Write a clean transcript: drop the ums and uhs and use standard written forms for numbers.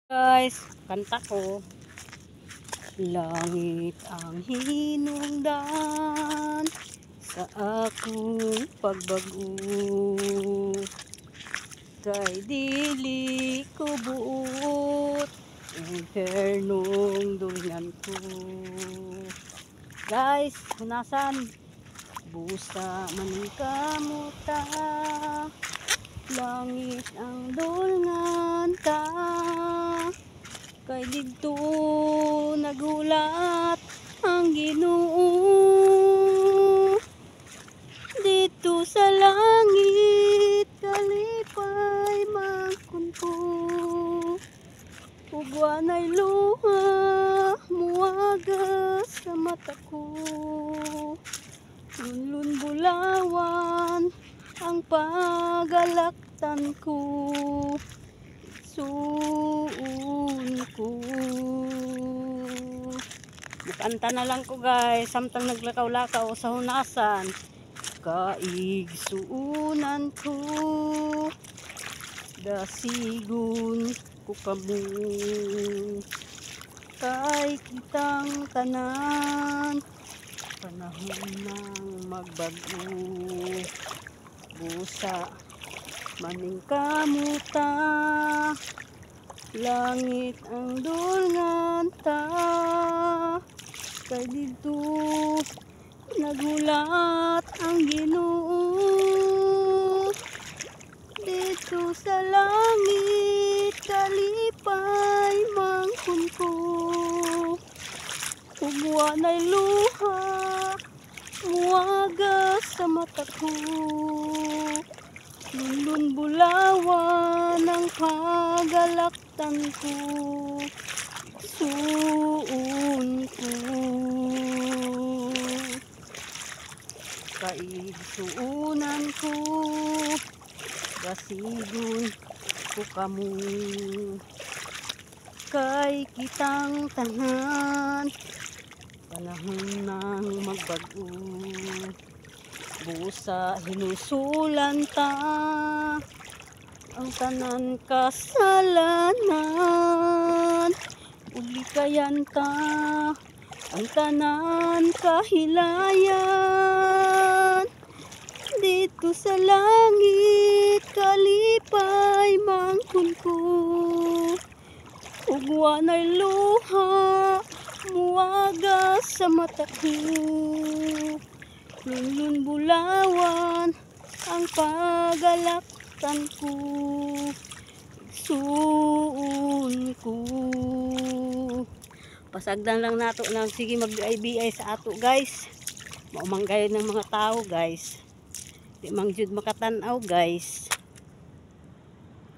Guys, kanta ko. Langit ang hinungdan sa akong pagbago, kay dili ko buot internong dungan ko. Guys, hunasan busa man kamuta, langit ang dulngan ta, kay didto nagulat ang Ginoo. Dito sa langit kalipay mangkon ko, ug wanay luha muagas sa mata ko. Lunlun bulawan ang pagalaktan ko, suun ko. Nakanta na lang ko guys, samtang naglakaw-lakaw sa hunasan. Kaigsuunan ko, dasigon ko kamo, kay kitang tanan, panahon ng magbago. Busa maning kamuta, langit ang dulngan ta, kay dito nagulat ang Ginoo. Dito sa langit kalipay mangkon ko, ug wanay luha muagas sa mata ko. Lunlun bulawan ang pagalaktan ko, suun ko. Kaigsuunan ko, dasigon ko kamo, kay kitang tanan, panahon ng magbago. Busa hinusulan ta ang tanan kasalanan, ug likayan ta ang tanan kahilayan. Dito sa langit kalipay mangkon ko, ug wanay luha muagas sa mata ko. Lunlun bulawan ang pagalaktan ko, suun ko. Pasagdan lang nato ng sige mag-IBI sa ato guys. Maumanggayon ng mga tao guys. Di mangjud makatanaw guys.